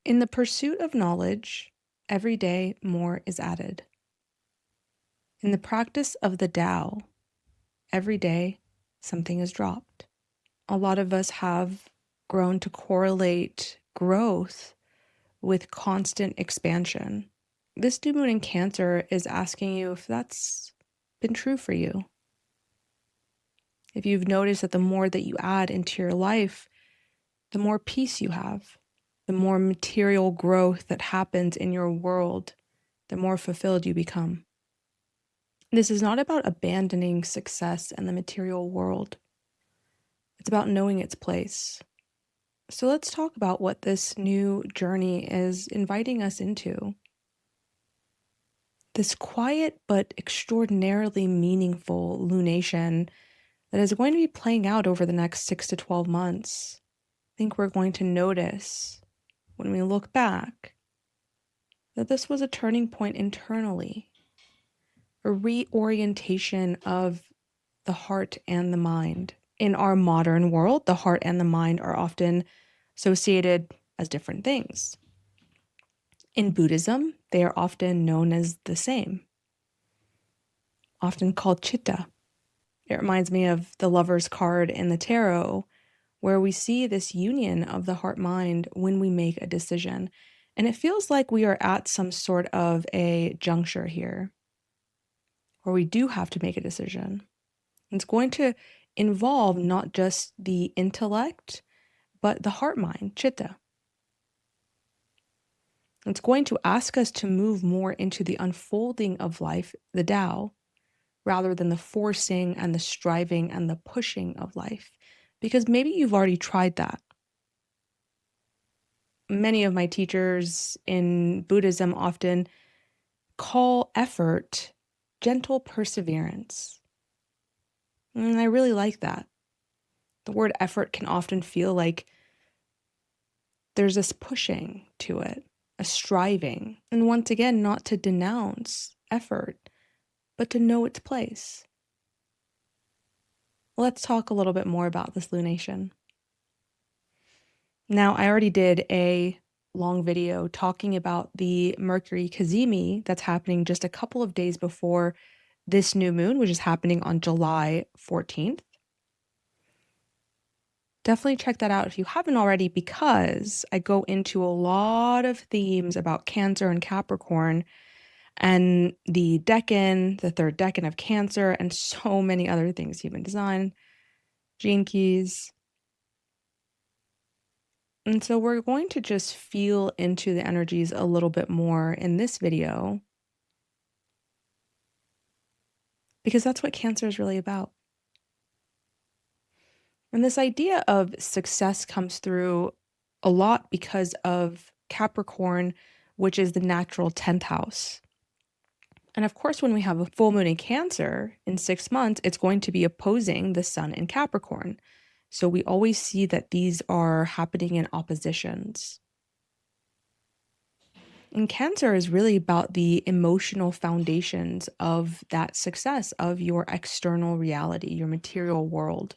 In the pursuit of knowledge, every day more is added. In the practice of the Tao, every day something is dropped. A lot of us have grown to correlate growth with constant expansion. This new moon in Cancer is asking you if that's been true for you. If you've noticed that the more that you add into your life, the more peace you have, the more material growth that happens in your world, the more fulfilled you become. This is not about abandoning success and the material world. It's about knowing its place. So let's talk about what this new journey is inviting us into. This quiet but extraordinarily meaningful lunation that is going to be playing out over the next 6 to 12 months. I think we're going to notice when we look back that this was a turning point internally, a reorientation of the heart and the mind. In our modern world, the heart and the mind are often associated as different things. In Buddhism, they are often known as the same, often called chitta. It reminds me of the Lover's card in the tarot, where we see this union of the heart-mind when we make a decision. And it feels like we are at some sort of a juncture here, where we do have to make a decision. It's going to involve not just the intellect, but the heart-mind, chitta. It's going to ask us to move more into the unfolding of life, the Tao, rather than the forcing and the striving and the pushing of life. Because maybe you've already tried that. Many of my teachers in Buddhism often call effort gentle perseverance. And I really like that. The word effort can often feel like there's this pushing to it, a striving. And once again, not to denounce effort, but to know its place. Let's talk a little bit more about this lunation. Now, I already did a long video talking about the Mercury Cazimi that's happening just a couple of days before this new moon, which is happening on July 14th. Definitely check that out if you haven't already, because I go into a lot of themes about Cancer and Capricorn and the decan, the third decan of Cancer, and so many other things, human design, gene keys. And so we're going to just feel into the energies a little bit more in this video, because that's what Cancer is really about. And this idea of success comes through a lot because of Capricorn, which is the natural 10th house. And of course, when we have a full moon in Cancer in 6 months, it's going to be opposing the sun in Capricorn. So we always see that these are happening in oppositions. And Cancer is really about the emotional foundations of that success, of your external reality, your material world,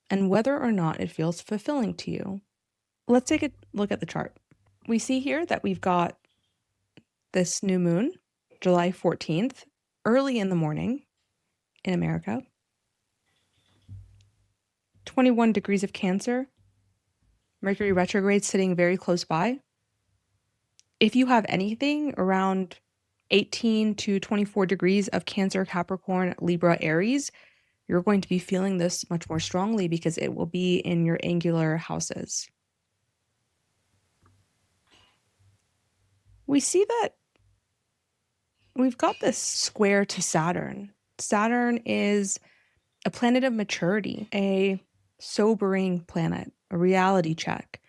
and whether or not it feels fulfilling to you. Let's take a look at the chart. We see here that we've got this new moon, July 14th, early in the morning in America. 21 degrees of Cancer, Mercury retrograde sitting very close by. If you have anything around 18 to 24 degrees of Cancer, Capricorn, Libra, Aries, you're going to be feeling this much more strongly because it will be in your angular houses. We see that we've got this square to Saturn. Saturn is a planet of maturity, a sobering planet, a reality check,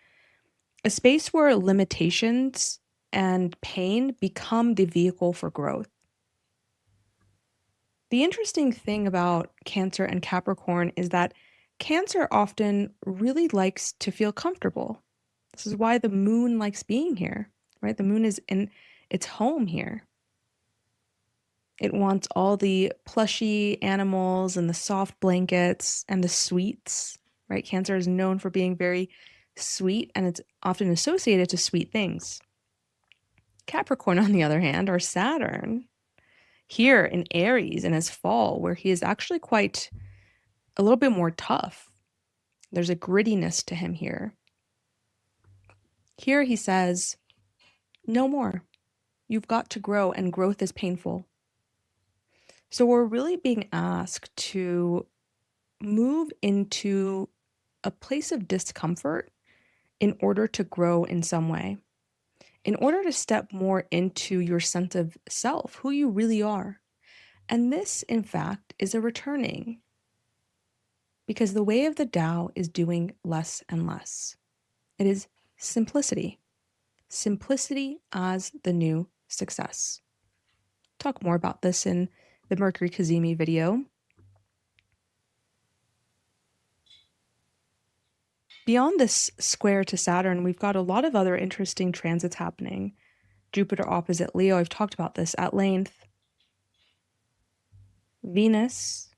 a space where limitations and pain become the vehicle for growth. The interesting thing about Cancer and Capricorn is that Cancer often really likes to feel comfortable. This is why the moon likes being here, right? The moon is in its home here. It wants all the plushy animals and the soft blankets and the sweets, right? Cancer is known for being very sweet, and it's often associated to sweet things. Capricorn, on the other hand, or Saturn, here in Aries in his fall, where he is actually quite a little bit more tough. There's a grittiness to him here. Here he says, no more. You've got to grow, and growth is painful. So we're really being asked to move into a place of discomfort in order to grow in some way, in order to step more into your sense of self, who you really are. And this, in fact, is a returning, because the way of the Tao is doing less and less. It is simplicity. Simplicity as the new success. Talk more about this in the Mercury Cazimi video. Beyond this square to Saturn, we've got a lot of other interesting transits happening. Jupiter opposite Leo, I've talked about this at length. Venus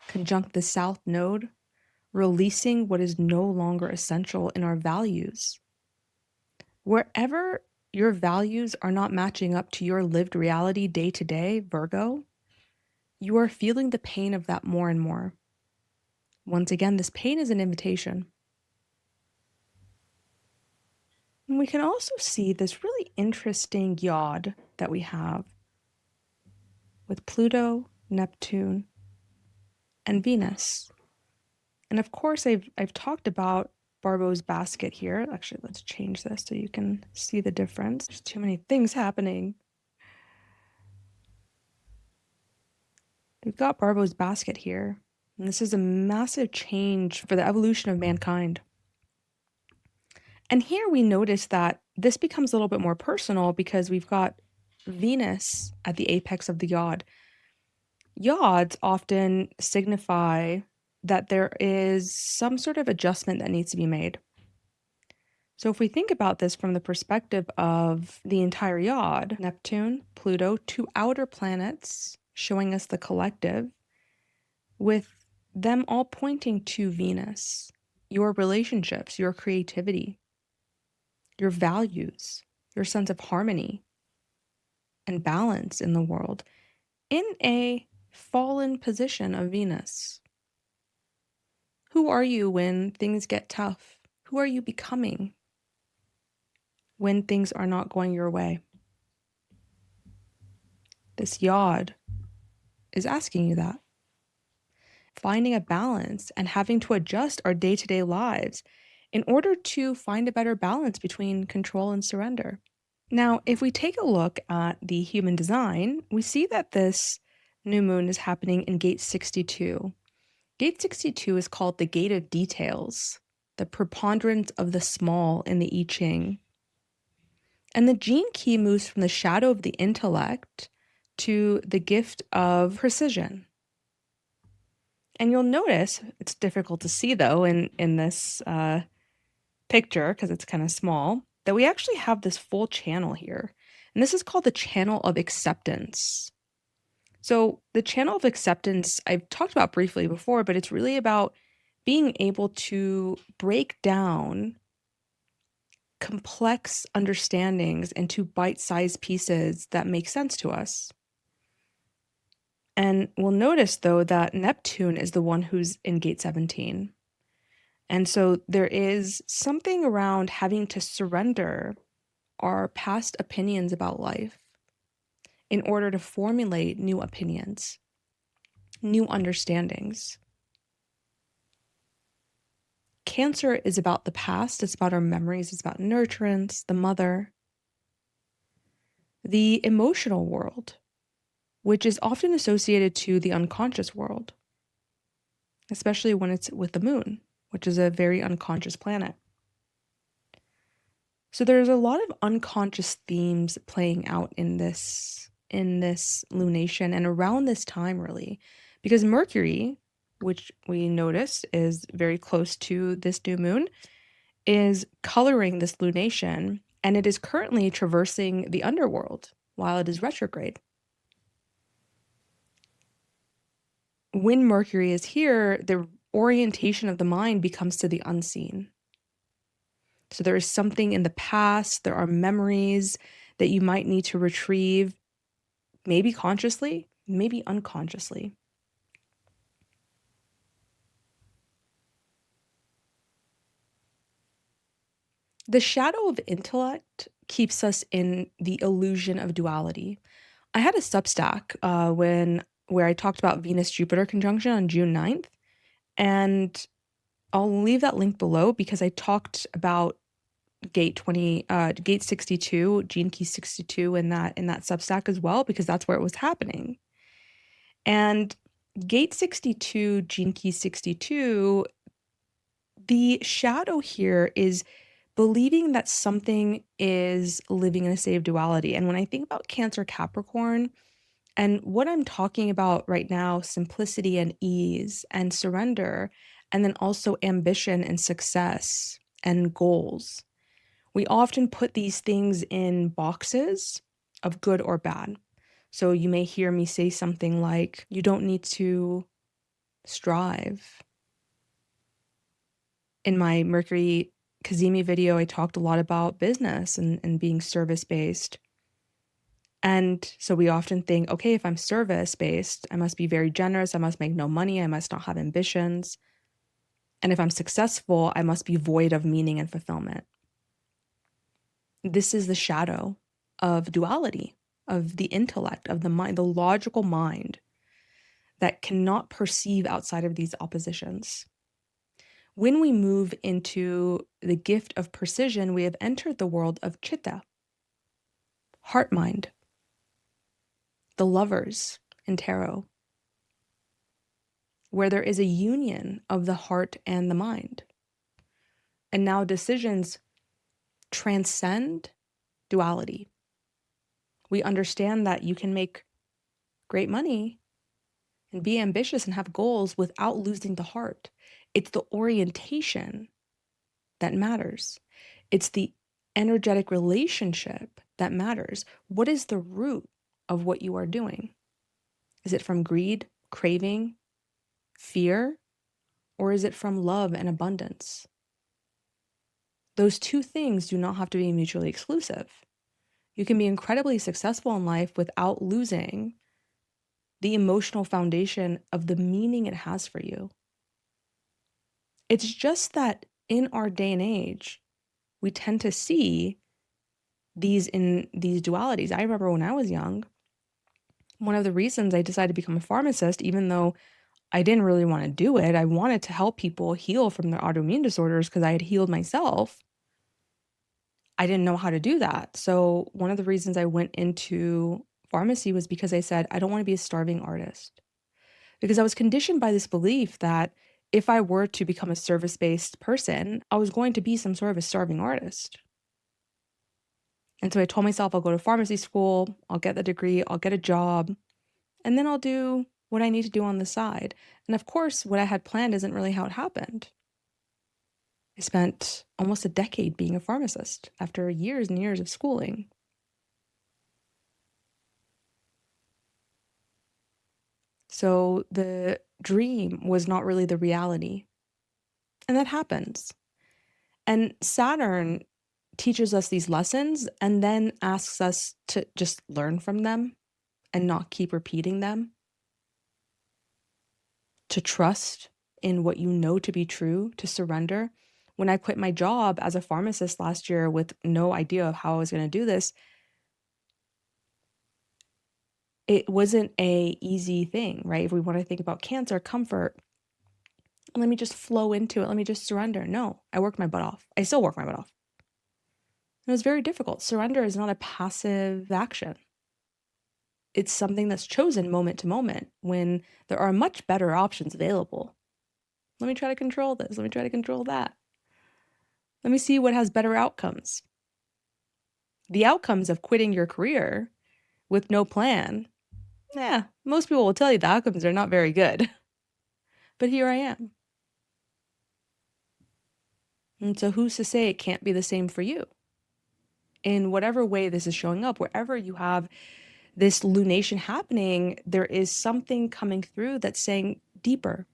conjunct the South Node, releasing what is no longer essential in our values. Wherever your values are not matching up to your lived reality day to day, Virgo, you are feeling the pain of that more and more. Once again, this pain is an invitation. And we can also see this really interesting yod that we have with Pluto, Neptune, and Venus. And of course, I've talked about Barbo's basket here. Actually, let's change this so you can see the difference. There's too many things happening. We've got Barbo's basket here. And this is a massive change for the evolution of mankind. And here we notice that this becomes a little bit more personal because we've got Venus at the apex of the yod. Yods often signify that there is some sort of adjustment that needs to be made. So if we think about this from the perspective of the entire yod, Neptune, Pluto, two outer planets showing us the collective, with them all pointing to Venus, your relationships, your creativity, your values, your sense of harmony and balance in the world, in a fallen position of Venus. Who are you when things get tough? Who are you becoming when things are not going your way? This yod is asking you that. Finding a balance and having to adjust our day-to-day lives in order to find a better balance between control and surrender. Now, if we take a look at the human design, we see that this new moon is happening in gate 62. Gate 62 is called the gate of details, the preponderance of the small in the I Ching. And the gene key moves from the shadow of the intellect to the gift of precision. And you'll notice, it's difficult to see though in this picture because it's kind of small, that we actually have this full channel here. And this is called the channel of acceptance. So the channel of acceptance, I've talked about briefly before, but it's really about being able to break down complex understandings into bite-sized pieces that make sense to us. And we'll notice, though, that Neptune is the one who's in gate 17. And so there is something around having to surrender our past opinions about life in order to formulate new opinions, new understandings. Cancer is about the past, it's about our memories, it's about nurturance, the mother. The emotional world, which is often associated to the unconscious world, especially when it's with the moon, which is a very unconscious planet. So there's a lot of unconscious themes playing out in this lunation and around this time, really, because Mercury, which we notice is very close to this new moon, is coloring this lunation, and it is currently traversing the underworld while it is retrograde. When Mercury is here, the orientation of the mind becomes to the unseen. So there is something in the past, there are memories that you might need to retrieve, maybe consciously, maybe unconsciously. The shadow of intellect keeps us in the illusion of duality. I had a Substack where I talked about Venus-Jupiter conjunction on June 9th, and I'll leave that link below because I talked about gate 62, gene key 62 in that Substack as well, because that's where it was happening. And gate 62, gene key 62, the shadow here is believing that something is living in a state of duality. And when I think about Cancer-Capricorn, and what I'm talking about right now, simplicity and ease and surrender, and then also ambition and success and goals. We often put these things in boxes of good or bad. So you may hear me say something like, you don't need to strive. In my Mercury Kazemi video, I talked a lot about business and being service-based. And so we often think, okay, if I'm service-based, I must be very generous, I must make no money, I must not have ambitions. And if I'm successful, I must be void of meaning and fulfillment. This is the shadow of duality, of the intellect, of the mind, the logical mind that cannot perceive outside of these oppositions. When we move into the gift of precision, we have entered the world of chitta, heart mind, the lovers in tarot, where there is a union of the heart and the mind. And now decisions transcend duality. We understand that you can make great money and be ambitious and have goals without losing the heart. It's the orientation that matters. It's the energetic relationship that matters. What is the root of what you are doing? Is it from greed, craving, fear, or is it from love and abundance? Those two things do not have to be mutually exclusive. You can be incredibly successful in life without losing the emotional foundation of the meaning it has for you. It's just that in our day and age, we tend to see these dualities. I remember when I was young, one of the reasons I decided to become a pharmacist, even though I didn't really want to do it, I wanted to help people heal from their autoimmune disorders because I had healed myself. I didn't know how to do that. So one of the reasons I went into pharmacy was because I said, I don't want to be a starving artist. Because I was conditioned by this belief that if I were to become a service-based person, I was going to be some sort of a starving artist. And so I told myself I'll go to pharmacy school, I'll get the degree, I'll get a job, and then I'll do what I need to do on the side. And of course, what I had planned isn't really how it happened. I spent almost a decade being a pharmacist after years and years of schooling. So the dream was not really the reality. And that happens. And Saturn teaches us these lessons and then asks us to just learn from them and not keep repeating them, to trust in what you know to be true, to surrender. When I quit my job as a pharmacist last year with no idea of how I was going to do this, it wasn't an easy thing, right? If we want to think about cancer, comfort, let me just flow into it. Let me just surrender. No, I worked my butt off. I still work my butt off. It was very difficult. Surrender is not a passive action. It's something that's chosen moment to moment when there are much better options available. Let me try to control this. Let me try to control that. Let me see what has better outcomes. The outcomes of quitting your career with no plan, most people will tell you the outcomes are not very good. But here I am. And so who's to say it can't be the same for you? In whatever way this is showing up, wherever you have this lunation happening, there is something coming through that's saying deeper.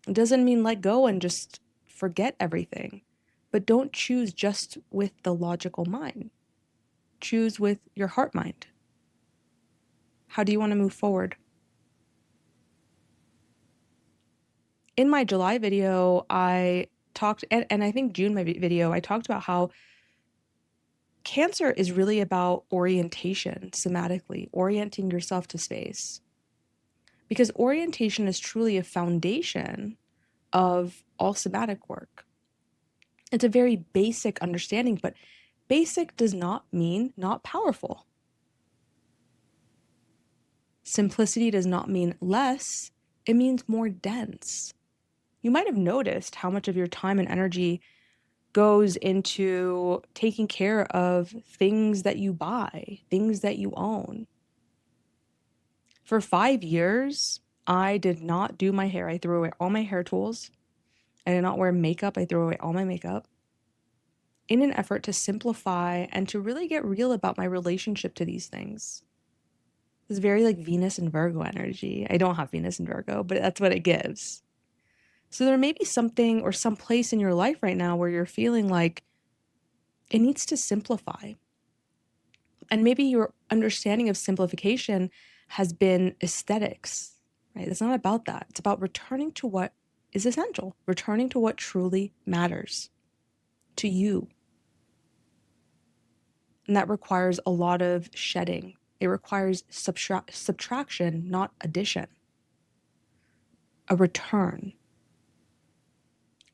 It doesn't mean let go and just forget everything, but don't choose just with the logical mind. Choose with your heart mind. How do you want to move forward? In my July video, I talked, and I think June, my video, I talked about how Cancer is really about orientation, somatically, orienting yourself to space. Because orientation is truly a foundation of all somatic work. It's a very basic understanding, but basic does not mean not powerful. Simplicity does not mean less, it means more dense. You might have noticed how much of your time and energy goes into taking care of things that you buy, things that you own. For 5 years, I did not do my hair. I threw away all my hair tools. I did not wear makeup. I threw away all my makeup in an effort to simplify and to really get real about my relationship to these things. It's very like Venus and Virgo energy. I don't have Venus and Virgo, but that's what it gives. So there may be something or some place in your life right now where you're feeling like it needs to simplify. And maybe your understanding of simplification has been aesthetics, right? It's not about that. It's about returning to what is essential, returning to what truly matters to you. And that requires a lot of shedding. It requires subtraction, not addition. A return.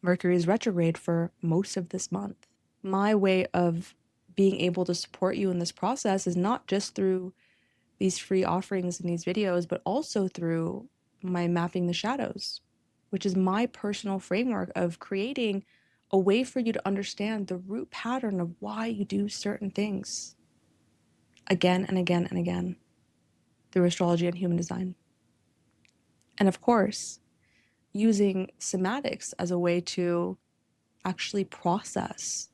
Mercury is retrograde for most of this month. My way of being able to support you in this process is not just through these free offerings in these videos, but also through my Mapping the Shadows, which is my personal framework of creating a way for you to understand the root pattern of why you do certain things again and again and again through astrology and human design. And of course, using somatics as a way to actually process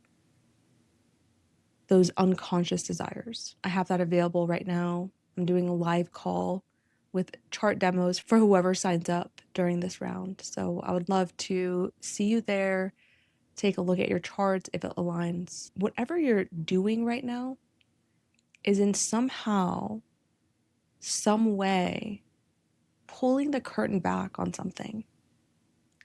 those unconscious desires. I have that available right now. I'm doing a live call with chart demos for whoever signs up during this round. So I would love to see you there. Take a look at your charts if it aligns. Whatever you're doing right now is in somehow, some way, pulling the curtain back on something.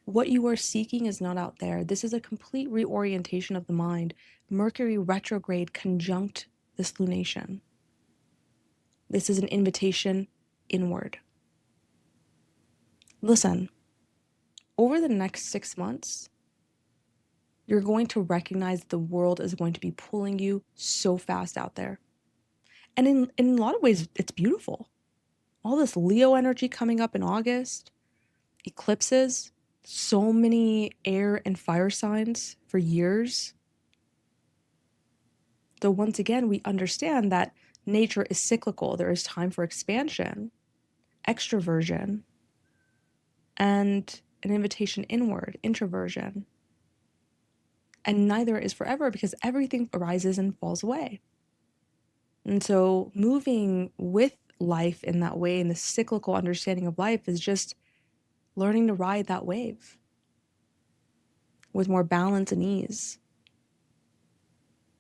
What you are seeking is not out there. This is a complete reorientation of the mind. Mercury retrograde conjunct this lunation. This is an invitation inward. Listen, over the next 6 months, you're going to recognize the world is going to be pulling you so fast out there. And in a lot of ways, it's beautiful. All this Leo energy coming up in August, eclipses, so many air and fire signs for years. So once again, we understand that nature is cyclical. There is time for expansion, extroversion, and an invitation inward, introversion. And neither is forever because everything arises and falls away. And so moving with life in that way, in the cyclical understanding of life, is just learning to ride that wave with more balance and ease,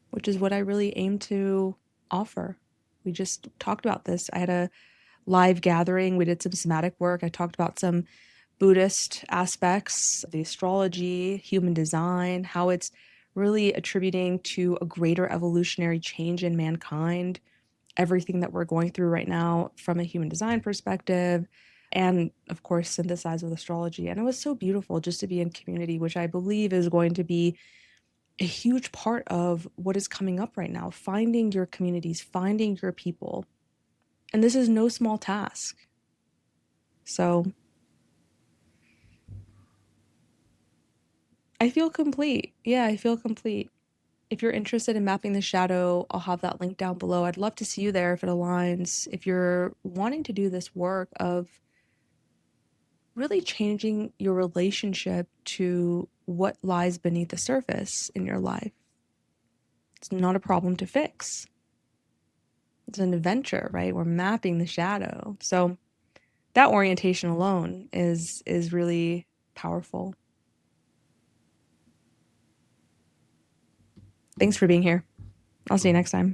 which is what I really aim to offer. We just talked about this. I had a live gathering. We did some somatic work. I talked about some Buddhist aspects, the astrology, human design, how it's really attributing to a greater evolutionary change in mankind, everything that we're going through right now from a human design perspective, and of course, synthesized with astrology. And it was so beautiful just to be in community, which I believe is going to be a huge part of what is coming up right now, finding your communities, finding your people. And this is no small task. So I feel complete. Yeah, I feel complete. If you're interested in mapping the shadow, I'll have that link down below. I'd love to see you there if it aligns. If you're wanting to do this work of really changing your relationship to what lies beneath the surface in your life, it's not a problem to fix. It's an adventure, right? We're mapping the shadow. So that orientation alone is really powerful. Thanks for being here. I'll see you next time.